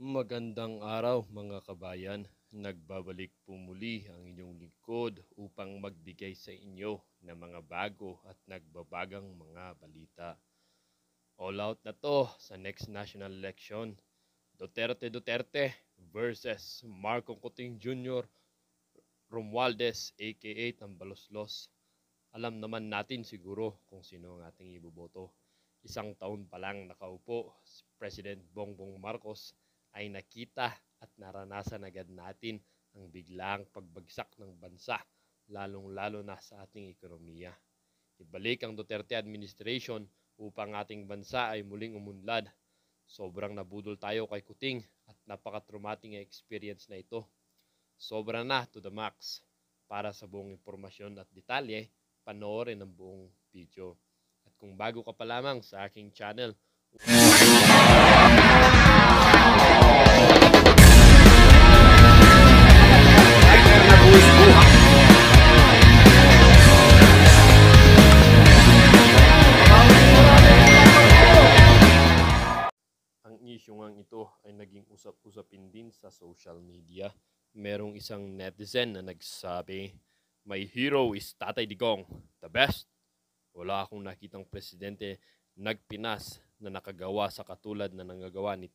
Magandang araw mga kabayan. Nagbabalik po muli ang inyong lingkod upang magbigay sa inyo ng mga bago at nagbabagang mga balita. All out na to sa next national election. Duterte versus Marco Coutinho Jr. Romualdez aka Tambaloslos. Alam naman natin siguro kung sino ang ating iboboto. Isang taon pa lang nakaupo, si President Bongbong Marcos ay nakita at naranasan agad natin ang biglaang pagbagsak ng bansa, lalong-lalo na sa ating ekonomiya. Ibalik ang Duterte administration upang ating bansa ay muling umunlad. Sobrang nabudol tayo kay Kuting at napaka-traumatic experience na ito. Sobra na to the max. Para sa buong impormasyon at detalye, panoorin ang buong video. At kung bago ka pa lamang sa aking channel, ang issue ngang ito ay naging usap-usapin din sa social media. Merong isang netizen na nagsabi, "My hero is Tatay Digong, the best. Wala akong nakitang presidente nagpinas na nakagawa sa katulad na nangagawa ni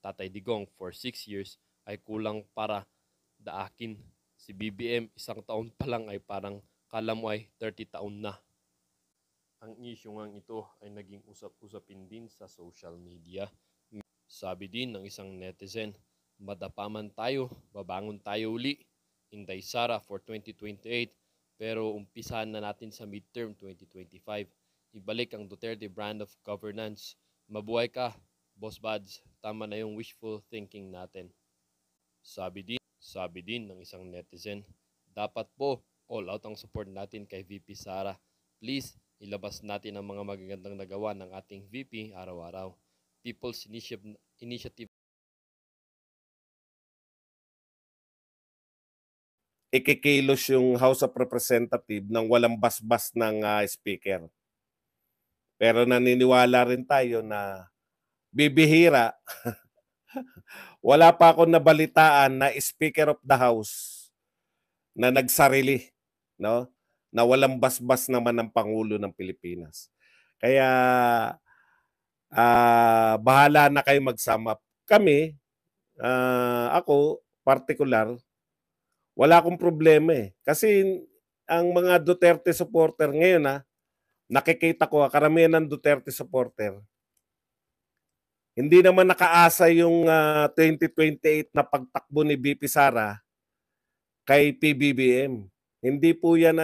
Tatay Digong for 6 years ay kulang para daakin. Si BBM isang taon pa lang ay parang kala mo ay 30 taon na." Ang issue ngang ito ay naging usap-usapin din sa social media. Sabi din ng isang netizen, "Madapa man tayo, babangon tayo uli. Inday Sara for 2028, pero umpisahan na natin sa midterm 2025. Ibalik ang Duterte brand of governance. Mabuhay ka, Boss Bads. Tama na yung wishful thinking natin." Sabi din ng isang netizen, "Dapat po all out ang support natin kay VP Sara. Please, ilabas natin ang mga magagandang nagawa ng ating VP araw-araw. People's Initiative." Ikikilos yung House of Representative ng walang basbas ng speaker. Pero naniniwala rin tayo na bibihira. Wala pa akong nabalitaan na Speaker of the House na nagsarili, no? Na walang basbas naman ng Pangulo ng Pilipinas. Kaya bahala na kayo magsama. Kami, ako, particular, wala akong problema eh. Kasi ang mga Duterte supporter ngayon nakikita ko karamihan ng Duterte supporter, hindi naman nakaasa yung 2028 na pagtakbo ni VP Sara kay PBBM. Hindi po yan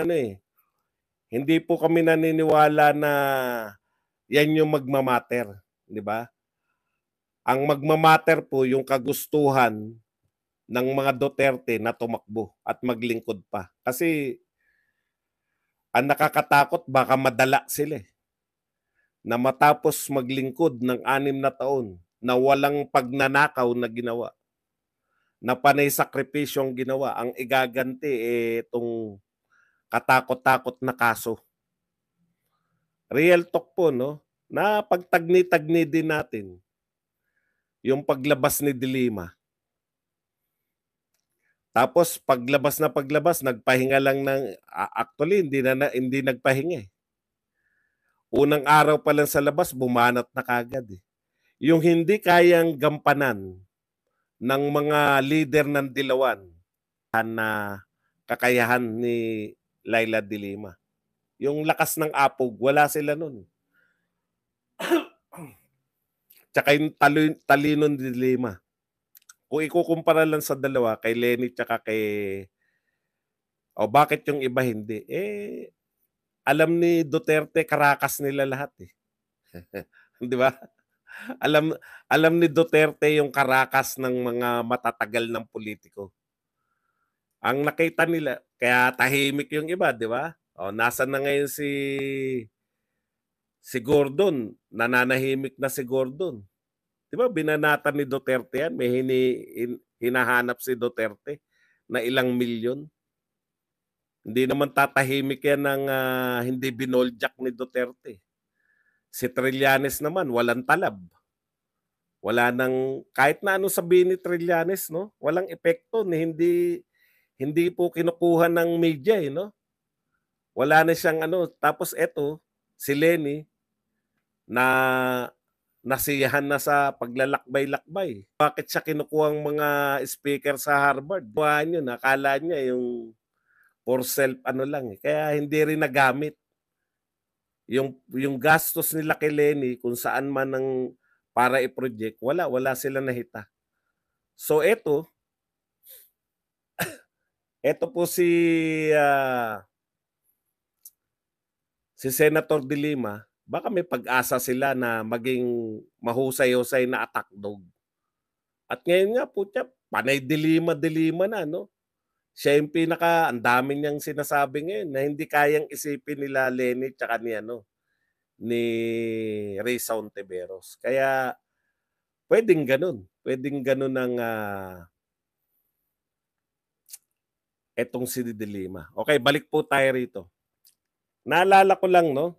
Hindi po kami naniniwala na yan yung magmamatter, di ba? Ang magmamatter po yung kagustuhan ng mga Duterte na tumakbo at maglingkod pa. Kasi ang nakakatakot baka madala sila na matapos maglingkod ng 6 na taon na walang pagnanakaw na ginawa, na panay sakripisyong ginawa, ang igaganti itong katakot-takot na kaso. Real talk po, no? Na pagtagni-tagni din natin yung paglabas ni Dilima. Tapos paglabas, nagpahinga lang actually hindi nagpahinga eh. Unang araw pa lang sa labas, bumanat na kagad eh. Yung hindi kayang gampanan ng mga leader ng Dilawan na kakayahan ni Laila de Lima. Yung lakas ng apog, wala sila nun. Tsaka yung talino ni de Lima. Kung ikukumpara lang sa dalawa, kay Lenny tsaka kay... bakit yung iba hindi? Alam ni Duterte, karakas nila lahat eh. Di ba? Alam ni Duterte yung karakas ng mga matatagal ng politiko. Ang nakita nila, kaya tahimik yung iba, di ba? Nasaan na ngayon si Gordon? Nananahimik na si Gordon. Di ba binanatan ni Duterte yan? May hinahanap si Duterte na ilang milyon. Hindi naman tatahimik yan ng hindi binoljak ni Duterte. Si Trillanes naman, walang talab. Wala nang kahit na anong sabihin ni Trillanes 'no, walang epekto hindi po kinukuha ng media, eh, 'no. Wala na siyang ano, tapos eto si Leni na nasiyahan na sa paglalakbay-lakbay. Bakit siya kinukuhang mga speaker sa Harvard? Kuhaan yun, akala niya for self ano lang, eh, kaya hindi rin nagamit. Yung gastos nila kay Leni kung saan man ang para i-project, wala sila nahita. So eto po si Senator De Lima, baka may pag-asa sila na maging mahusay-husay na attack dog. At ngayon nga po tiya, panay De Lima na 'no. Siya yung ang dami niyang sinasabi ngayon na hindi kayang isipin nila Leni tsaka ni Risa Hontiveros. Kaya puwedeng gano'n ang, etong si De Lima. Okey, balik po tayo rito. Naalala ko lang 'no,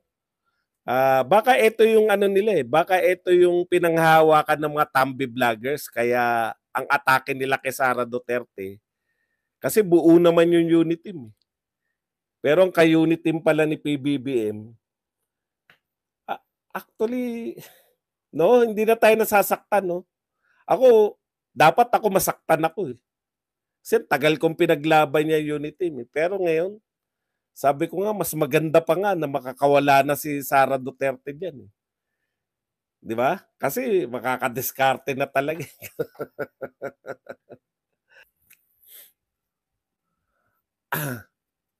baka ito yung ano nila, eh, baka ito yung pinanghahawakan ng mga Tambi vloggers kaya ang atake nila kay Sara Duterte, kasi buo naman yung unit team, eh. Pero ang ka-unit team pala ni PBBM, actually 'no, hindi na tayo nasasaktan 'no. Dapat ako masaktan ako, eh. Kasi tagal kong pinaglaban yung unit team, eh. Pero ngayon, sabi ko nga mas maganda pa nga na makakawala na si Sara Duterte diyan, eh. 'Di ba? Kasi makakadiskarte na talaga, eh.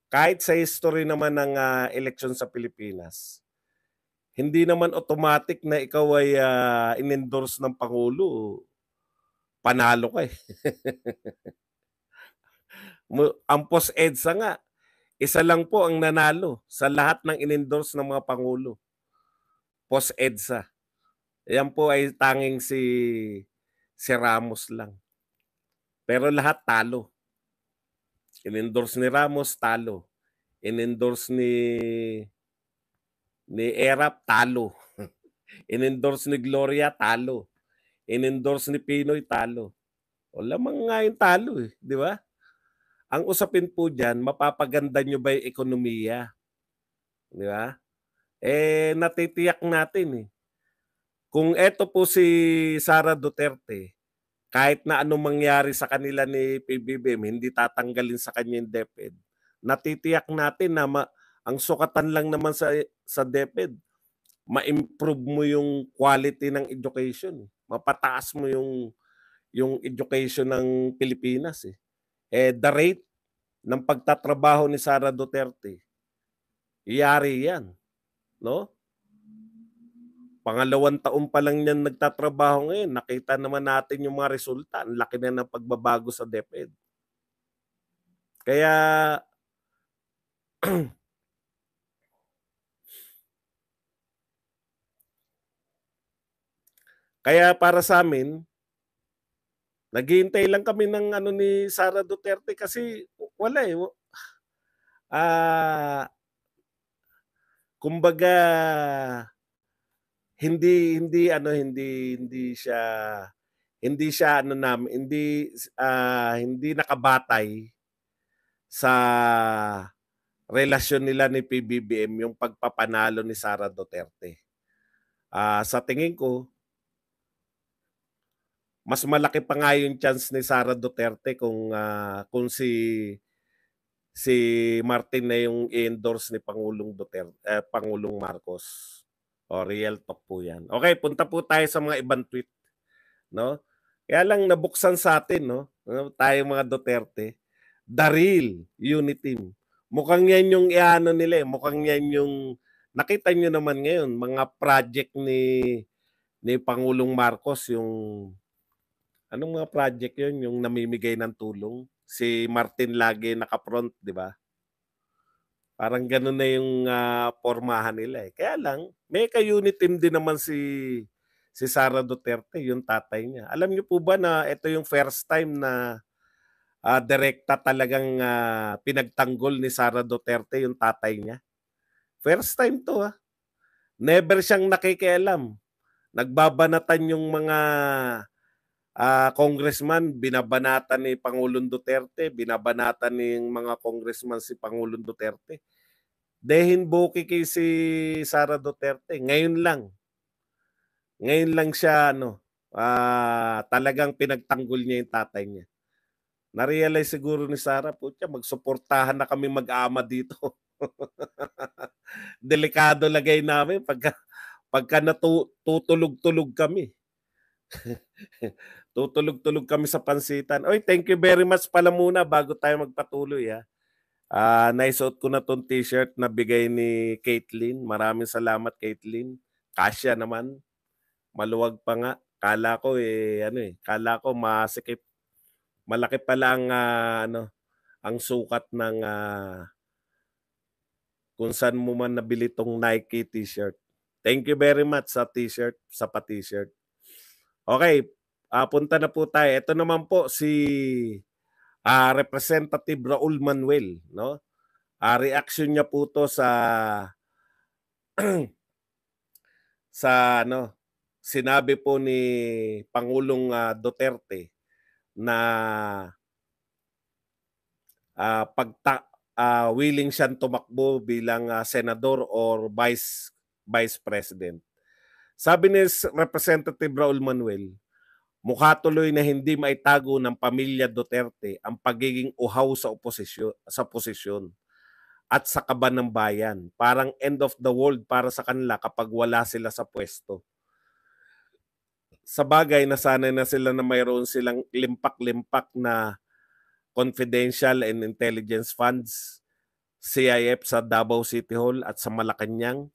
Kahit sa history naman ng, eleksyon sa Pilipinas, hindi naman automatic na ikaw ay, in-endorse ng pangulo, panalo ka, eh. Ang POS-EDSA nga, isa lang po ang nanalo sa lahat ng in-endorse ng mga pangulo, POS-EDSA. Yan po ay tanging si Ramos lang. Pero lahat talo. In-endorse ni Ramos, talo. In-endorse ni Erap, talo. In-endorse ni Gloria, talo. In-endorse ni Pinoy, talo. O lamang nga yung talo, eh, di ba? Ang usapin po diyan, mapapaganda nyo ba yung ekonomiya? Di ba? Eh, natitiyak natin, eh. Kung eto po si Sara Duterte, kahit na anong mangyari sa kanila ni PBBM, hindi tatanggalin sa kanya yung DepEd. Natitiyak natin na ang sukatan lang naman sa DepEd, ma-improve mo yung quality ng education. Mapataas mo yung education ng Pilipinas, eh. The rate ng pagtatrabaho ni Sara Duterte, iyari yan, no? Pangalawang taon pa lang niyan nagtatrabaho ngayon, nakita naman natin yung mga resulta. Ang laki na ng pagbabago sa DepEd. Kaya kaya para sa amin, naghihintay lang kami ng ano ni Sara Duterte kasi wala, eh. Kumbaga hindi siya ano hindi nakabatay sa relasyon nila ni PBBM yung pagpapanalo ni Sara Duterte. Sa tingin ko, mas malaki pa nga yung chance ni Sara Duterte kung si Martin na yung i-endorse ni Pangulong Marcos. Real talk po 'yan. Okay, punta po tayo sa mga ibang tweet, no? Kaya lang nabuksan sa atin, no? Tayong mga Duterte, the real unity team. Mukhang 'yan yung iano nila, eh. Mukhang 'yan yung nakita niyo naman ngayon mga project ni Pangulong Marcos, yung anong mga project 'yun, yung namimigay ng tulong. Si Martin lagi naka-front, 'di ba? Parang gano'n na yung, pormahan nila, eh. Kaya lang may ka-unit team din naman si Sara Duterte, yung tatay niya. Alam niyo po ba na ito yung first time na, direkta talagang, pinagtanggol ni Sara Duterte yung tatay niya? First time 'to, Never siyang nakikialam Nagbabanatan yung mga congressman, binabanatan ni Pangulong Duterte, binabanatan ni mga congressman si Pangulong Duterte. Dehin boki kay si Sara Duterte. Ngayon lang siya talagang pinagtanggol niya yung tatay niya. Na-realize siguro ni Sara, putya, magsuportahan na kami mag-ama dito. Delikado lagay namin pagka natutulog-tulog kami. Tutulog-tulog kami sa pansitan. Oy, thank you very much pala muna bago tayo magpatuloy ha. Naisuot ko na tong t-shirt na bigay ni Caitlin. Maraming salamat, Caitlin. Kasya naman. Maluwag pa nga. Kala ko kala ko masikip. Malaki pala ang sukat ng kung saan mo man nabili tong Nike t-shirt. Thank you very much sa t-shirt, sa pa-t-shirt. Okay, punta na po tayo. Ito naman po si Representative Raul Manuel, no? Reaction niya po to sa sinabi po ni Pangulong Duterte na willing siyang tumakbo bilang senador or vice president. Sabi ni Representative Raul Manuel, mukha tuloy na hindi maitago ng pamilya Duterte ang pagiging uhaw sa posisyon at sa kaban ng bayan. Parang end of the world para sa kanila kapag wala sila sa pwesto. Sa bagay, nasanay na sila na mayroon silang limpak-limpak na confidential and intelligence funds, CIF sa Davao City Hall at sa Malacanang.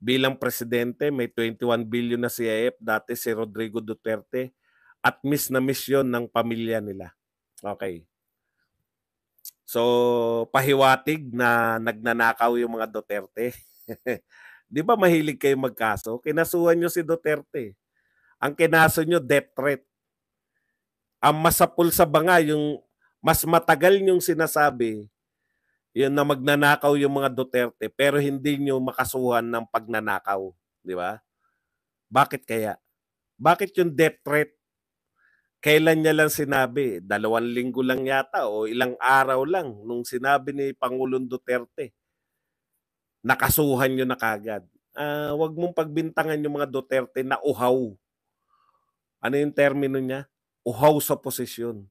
Bilang presidente, may 21 billion na CIF dati si Rodrigo Duterte at miss na miss yun ng pamilya nila. Okay. So, pahiwatig na nagnanakaw yung mga Duterte. Di ba mahilig kayo magkaso? Kinasuhan nyo si Duterte. Ang kinaso nyo, death threat. Ang masapul sa banga, yung mas matagal nyong sinasabi, yun na magnanakaw yung mga Duterte, pero hindi nyo makasuhan ng pagnanakaw. Di ba? Bakit kaya? Bakit yung death threat? Kailan niya lang sinabi? 2 linggo lang yata o ilang araw lang nung sinabi ni Pangulong Duterte. Nakasuhan nyo na kagad. Wag mong pagbintangan yung mga Duterte na uhaw. Ano yung termino niya? Uhaw sa posisyon.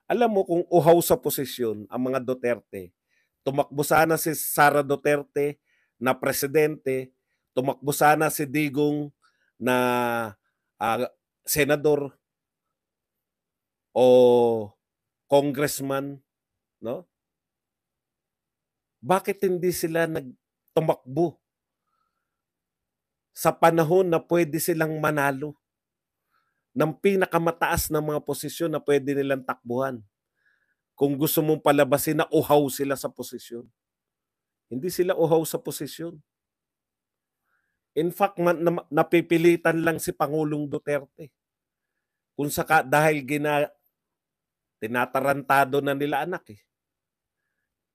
Alam mo kung uhaw sa posisyon ang mga Duterte, tumakbo sana si Sara Duterte na presidente, tumakbo sana si Digong na senador o congressman, no? Bakit hindi sila nagtumakbo sa panahon na pwede silang manalo ng pinakamataas na mga posisyon na pwede nilang takbuhan? Kung gusto mong palabasin na uhaw sila sa posisyon. Hindi sila uhaw sa posisyon. In fact, napipilitan lang si Pangulong Duterte. Kung dahil tinatarantado na nila anak eh.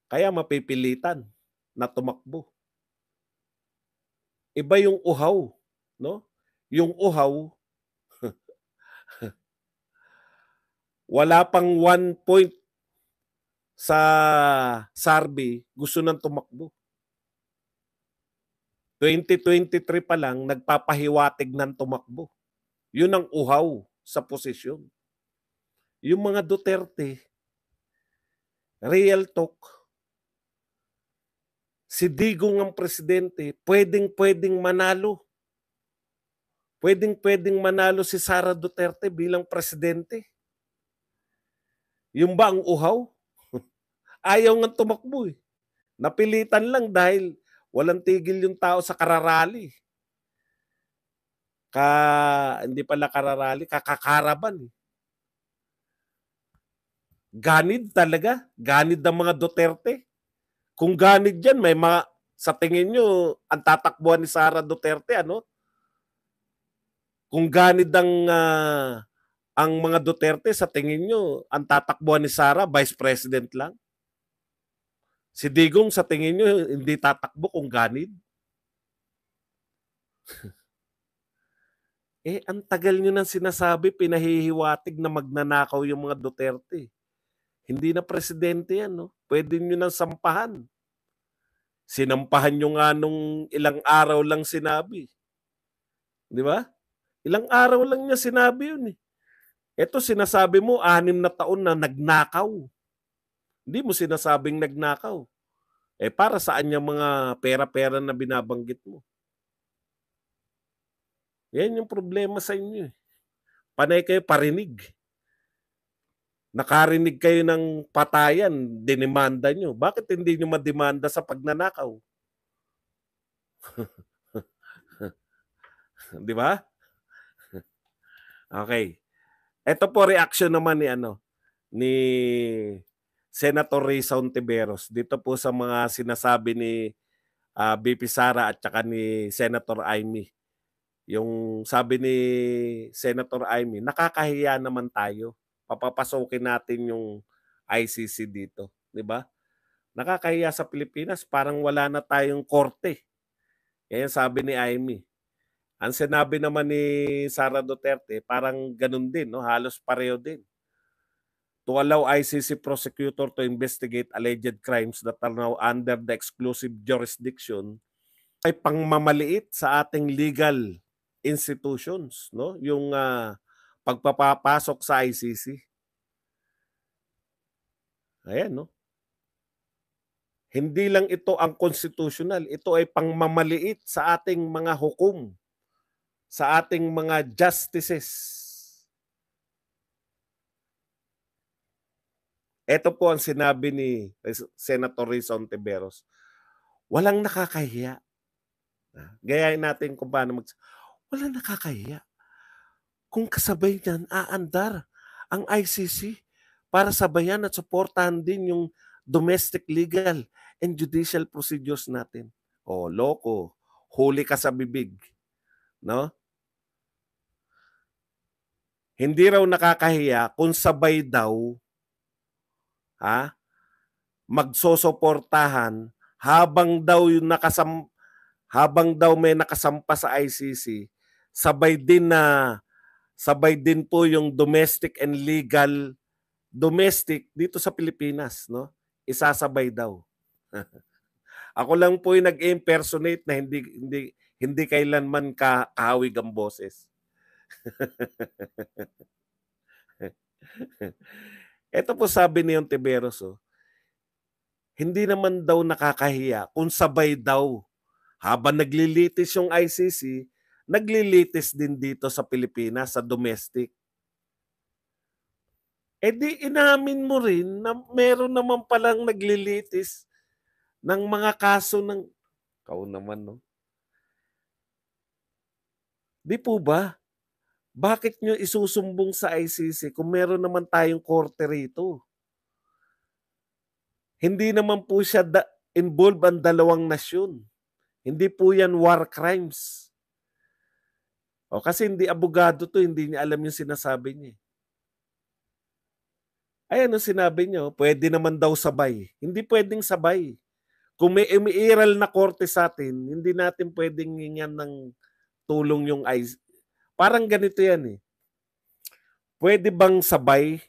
Kaya mapipilitan na tumakbo. Iba yung uhaw, no? Yung uhaw, wala pang 1 point sa survey, gusto nang tumakbo. 2023 pa lang, nagpapahiwatig ng tumakbo. Yun ang uhaw sa posisyon. Yung mga Duterte, real talk, si Digong ang presidente, pwedeng manalo. Pwedeng manalo si Sara Duterte bilang presidente. Yung ba ang uhaw? Ayaw nga tumakbo eh. Napilitan lang dahil walang tigil yung tao sa kararali. Hindi pala kararali, kakakaraban. Ganid talaga. Ganid ang mga Duterte. Kung ganid yan, may sa tingin nyo, ang tatakbuhan ni Sara Duterte, ano? Kung ganid ang mga Duterte, sa tingin nyo, ang tatakbuhan ni Sara, Vice President lang? Si Digong, sa tingin nyo, hindi tatakbo kung ganid? Ang tagal nyo nang sinasabi, pinahihiwatig na magnanakaw yung mga Duterte. Hindi na presidente yan, no? Pwede nyo nang sampahan. Sinampahan nyo nga nung ilang araw lang sinabi. Di ba? Ilang araw lang niya sinabi yun eh. Ito sinasabi mo, 6 na taon na nagnakaw. Hindi mo sinasabing nagnakaw. Para saan yung mga pera-pera na binabanggit mo? Yan yung problema sa inyo eh. Panay kayo parinig. Nakarinig kayo ng patayan, dinimanda nyo. Bakit hindi nyo mademanda sa pagnanakaw? Di ba? Okay. Ito po reaction naman ni Senator Risa Hontiveros dito po sa mga sinasabi ni BP Sara at saka ni Senator Amy. Yung sabi ni Senator Amy, nakakahiya naman tayo. Papapasokin natin yung ICC dito, di ba? Nakakahiya sa Pilipinas, parang wala na tayong korte. Yan sabi ni Amy. Ang sinabi naman ni Sara Duterte, parang ganun din, no? Halos pareho din. To allow ICC prosecutor to investigate alleged crimes that are now under the exclusive jurisdiction ay pangmamaliit sa ating legal institutions, no? Yung pagpapapasok sa ICC. Ayan, no? Hindi lang ito ang constitutional, ito ay pangmamaliit sa ating mga hukom, sa ating mga justices. Ito po ang sinabi ni Senator Risa Hontiveros. Walang nakakahiya. Gayahin natin kung paano walang nakakahiya. Kung kasabay niyan, aandar ang ICC para sabayan at suportahan din yung domestic legal and judicial procedures natin. Loko, huli ka sa bibig. No? Hindi raw nakakahiya kung sabay daw magsosuportahan habang daw may nakasampa sa ICC, sabay din po yung domestic and legal dito sa Pilipinas, no? Isasabay daw. Ako lang po yung nag-impersonate na hindi kailanman kahawig ang boses. Ito po sabi ni Hontiveros, hindi naman daw nakakahiya kung sabay daw habang naglilitis yung ICC, naglilitis din dito sa Pilipinas sa domestic. Di inamin mo rin na meron naman palang naglilitis ng mga kaso ng kau naman, no? Di po ba? Bakit nyo isusumbong sa ICC kung meron naman tayong korte rito? Hindi naman po siya involved ang dalawang nasyon. Hindi po yan war crimes. Kasi hindi abogado to, hindi niya alam yung sinasabi niya. Ayan ang sinabi niyo, pwede naman daw sabay. Hindi pwedeng sabay. Kung may umiiral na korte sa atin, hindi natin pwedeng hingan ng tulong yung ICC. Parang ganito yan eh. Pwede bang sabay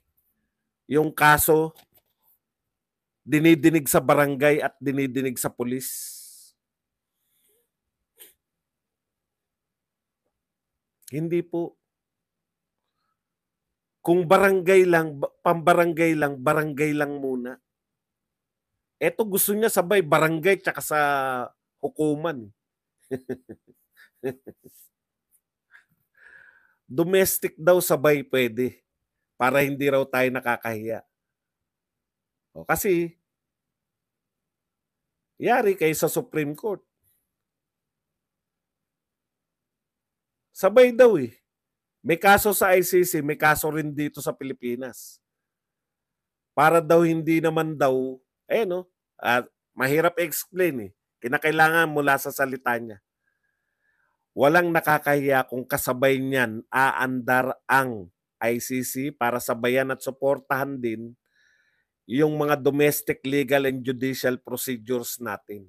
yung kaso dinidinig sa barangay at dinidinig sa pulis? Hindi po. Kung barangay lang, pambarangay lang, barangay lang muna. Eto gusto niya sabay barangay tsaka sa hukuman. Domestic daw sabay pwede para hindi raw tayo nakakahiya. Kasi yari kayo sa Supreme Court. Sabay daw eh. May kaso sa ICC, may kaso rin dito sa Pilipinas. Para daw hindi naman daw, mahirap explain eh. Kinakailangan mula sa salita niya. Walang nakakahiya kung kasabay niyan aandar ang ICC para sabayan at suportahan din yung mga domestic legal and judicial procedures natin.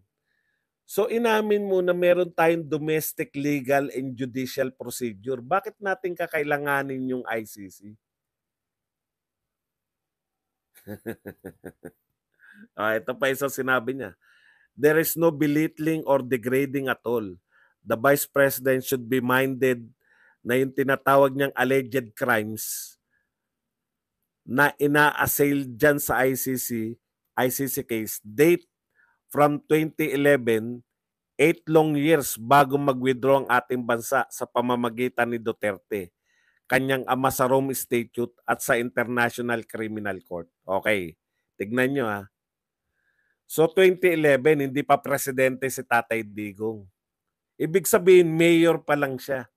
So inamin mo na meron tayong domestic legal and judicial procedure. Bakit natin kakailanganin yung ICC? Ito pa isang sinabi niya. There is no belittling or degrading at all. The Vice President should be minded na yung tinatawag niyang alleged crimes na ina-assail dyan sa ICC case, date from 2011, 8 long years bago mag-withdraw ang ating bansa sa pamamagitan ni Duterte, kanyang ama sa Rome Statute at sa International Criminal Court. Okay, tignan nyo ha. So 2011, hindi pa presidente si Tatay Digong. Ibig sabihin, mayor pa lang siya.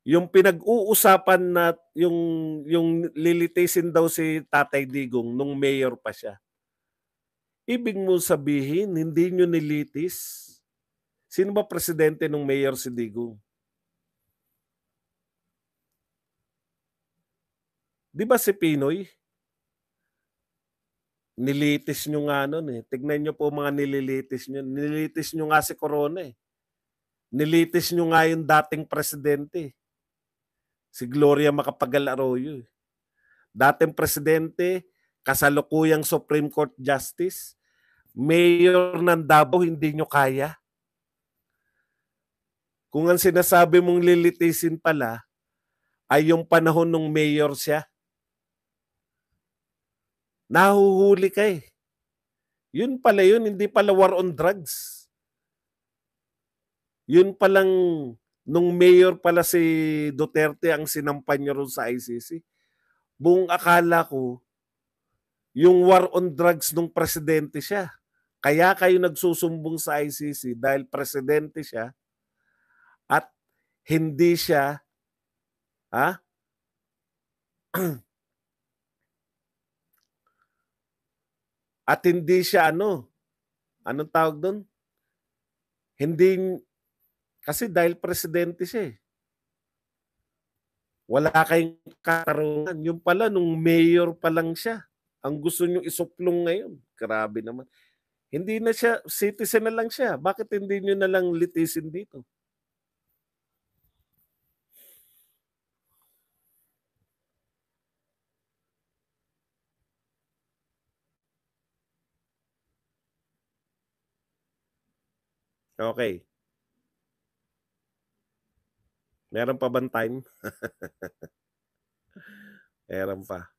Yung pinag-uusapan na yung lilitisin daw si Tatay Digong nung mayor pa siya. Ibig mo sabihin, hindi nyo nilitis. Sino ba presidente nung mayor si Digong? Di ba si Pinoy? Nilitis nyo nga nun eh. Tignan nyo po mga nililitis nyo. Nilitis nyo nga si Corona eh. Nilitis nyo nga yung dating presidente. Si Gloria Macapagal Arroyo. Dating presidente, kasalukuyang Supreme Court Justice, mayor ng Davao, hindi nyo kaya. Kung ang sinasabi mong lilitisin pala ay yung panahon ng mayor siya, nahuhuli ka eh. Yun pala yun, hindi pala war on drugs. Yun palang nung mayor pala si Duterte ang sinampan niya ron sa ICC. Buong akala ko, yung war on drugs nung presidente siya. Kaya kayo nagsusumbong sa ICC dahil presidente siya at hindi siya at hindi siya anong tawag doon? Hindi, kasi dahil presidente siya eh. Wala kayong katarungan. Yung pala, nung mayor pa lang siya, ang gusto nyo isuplong ngayon. Grabe naman. Hindi na siya, citizen na lang siya. Bakit hindi nyo na lang litisin dito? Okay. Meron pa bang time? Meron pa.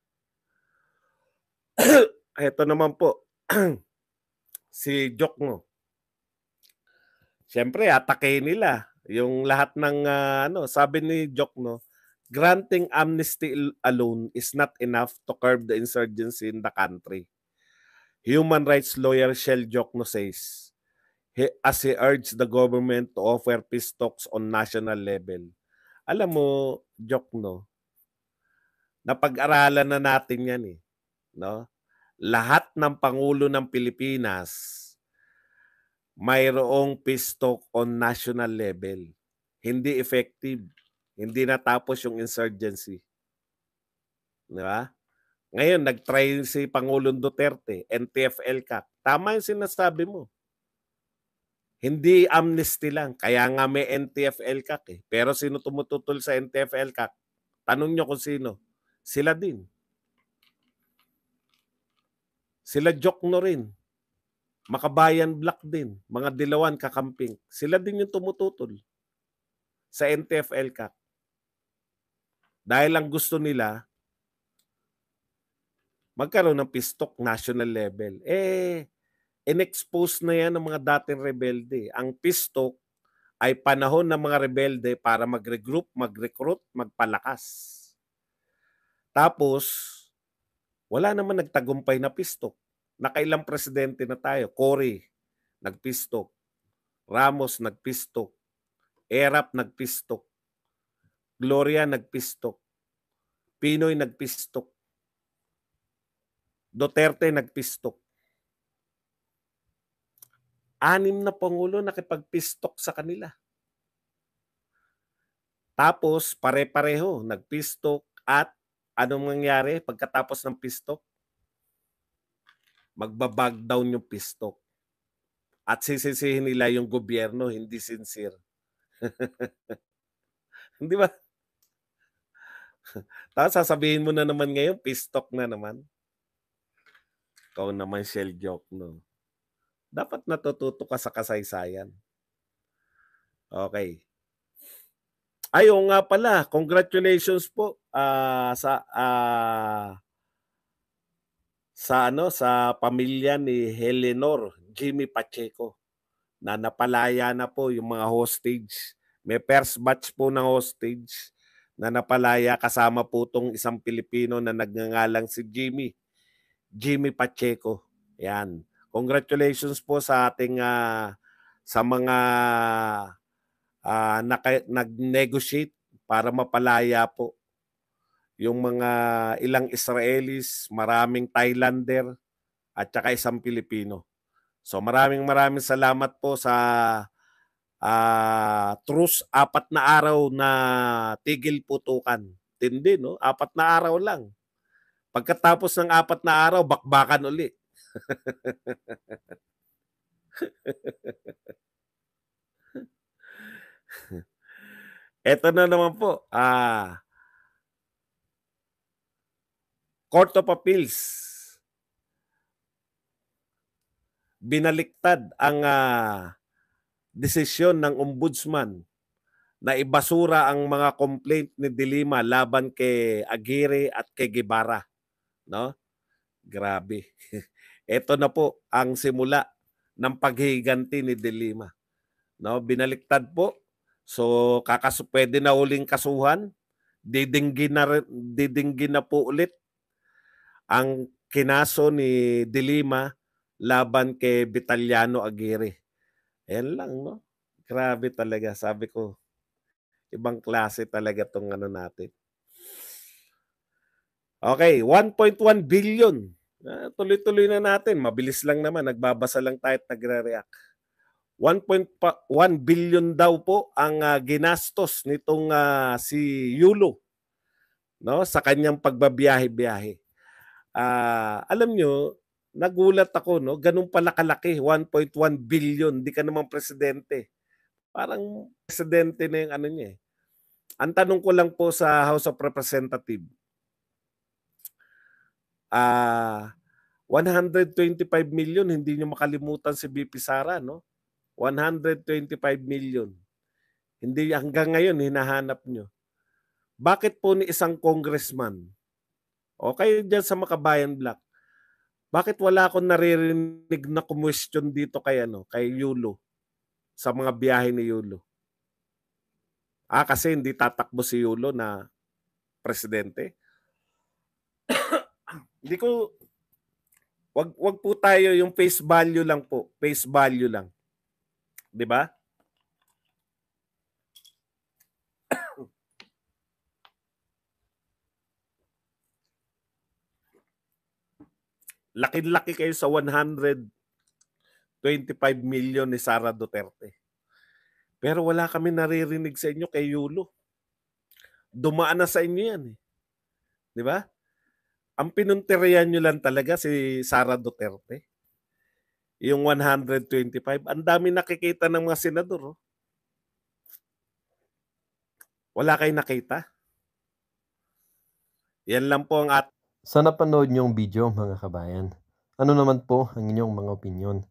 Ito naman po. Si Jokno. Siyempre, atake nila. Yung lahat ng, sabi ni Jokno, granting amnesty alone is not enough to curb the insurgency in the country. Human rights lawyer Shell Jokno says, as he urged the government to offer peace talks on national level. Alam mo, Jokno, napag-aralan na natin yan eh. No? Lahat ng Pangulo ng Pilipinas mayroong peace talk on national level. Hindi effective. Hindi natapos yung insurgency. Di ba? Ngayon, nag-try si Pangulong Duterte, NTF-ELCAC. Tama yung sinasabi mo. Hindi amnesty lang. Kaya nga may NTF-ELCAC eh. Pero sino tumututol sa NTF-ELCAC? Tanong nyo kung sino. Sila din. Sila Jokno rin. Makabayan Black din. Mga Dilawan, Kakamping. Sila din yung tumututol sa NTF-ELCAC. Dahil ang gusto nila, magkaroon ng peace talk national level. In-expose na yan ng mga dating rebelde. Ang peace talk ay panahon ng mga rebelde para mag-regroup, mag-recruit, magpalakas. Tapos, wala naman nagtagumpay na peace talk. Nakailang presidente na tayo. Cory, nag-peace talk. Ramos, nag-peace talk. Erap, nag-peace talk. Gloria, nag-peace talk. Pinoy, nag-peace talk. Duterte, nag-peace talk. 6 na Pangulo nakipag-peace talk sa kanila. Tapos, pare-pareho, nag-peace talk at anong nangyari pagkatapos ng peace talk? Magbabag down yung peace talk. at sisisihin nila yung gobyerno, hindi sincere. Hindi ba? Tapos sasabihin mo na naman ngayon, peace talk na naman. Ikaw naman, shell joke, no? Dapat natututo ka sa kasaysayan. Okay. Ayun nga pala, congratulations po sa pamilya ni Helenor Jimmy Pacheco na napalaya na po yung mga hostage. May first batch po ng hostage na napalaya, kasama po tong isang Pilipino na nagngangalang si Jimmy Pacheco. Yan. Congratulations po sa ating sa mga nag-negotiate para mapalaya po yung mga ilang Israelis, maraming Thailander at saka isang Pilipino. So maraming salamat po sa truce, 4 na araw na tigil putukan. Tindi, no? 4 na araw lang. Pagkatapos ng 4 na araw, bakbakan uli. Ito na naman po, Court of Appeals. Binaliktad ang desisyon ng ombudsman na ibasura ang mga complaint ni De Lima laban kay Aguirre at kay Guevara, no? Grabe. Ito na po ang simula ng paghiganti ni De Lima. No, binaliktad po. So pwede na uling kasuhan. Didinggin na po ulit ang kinaso ni De Lima laban kay Vitaliano Aguirre. Ayan lang, no? Grabe talaga, sabi ko. Ibang klase talaga tong ano natin. Okay, 1.1 billion. Tuloy-tuloy na natin. Mabilis lang naman. Nagbabasa lang tayo at nagre-react. 1.1 billion daw po ang ginastos nitong si Yulo, no, sa kanyang pagbabiyahe-biyahe. Alam nyo, nagulat ako, no? Ganun pala kalaki, 1.1 billion. Di ka naman presidente. Parang presidente na yung ano niya eh. Ang tanong ko lang po sa House of Representatives, 125 million, hindi nyo makalimutan si BP Sara, no? 125 million. Hindi hanggang ngayon hinahanap nyo. Bakit po ni isang congressman, o kayo dyan sa Makabayan Black, bakit wala akong naririnig na question dito kay Yulo, sa mga biyahe ni Yulo? Kasi hindi tatakbo si Yulo na presidente. Hindi ko, wag po tayo yung face value lang po. Face value lang. 'Di ba? Laki-laki kayo sa 125 million ni Sara Duterte. Pero wala kami naririnig sa inyo kay Yulo. Dumaan na sa inyo yan eh. 'Di ba? Ang pinunterian nyo lang talaga si Sara Duterte. Yung 125. Ang dami nakikita ng mga senador. Oh. Wala kayong nakita? Yan lang po ang Sa napanood niyong video mga kabayan, ano naman po ang inyong mga opinion?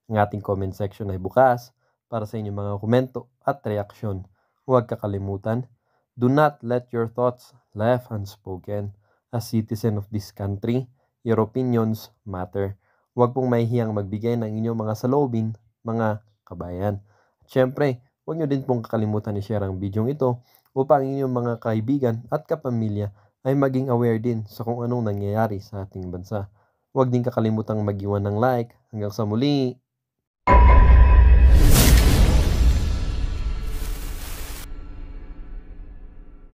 Ang ating comment section ay bukas para sa inyong mga komento at reaksyon. Huwag kakalimutan, do not let your thoughts left unspoken. As citizen of this country, your opinions matter. Huwag pong mahihiyang magbigay ng inyong mga saloobin, mga kabayan. At syempre, huwag niyo din pong kakalimutan i-share ang video ito upang inyong mga kaibigan at kapamilya ay maging aware din sa kung anong nangyayari sa ating bansa. Huwag din kakalimutang mag-iwan ng like. Hanggang sa muli!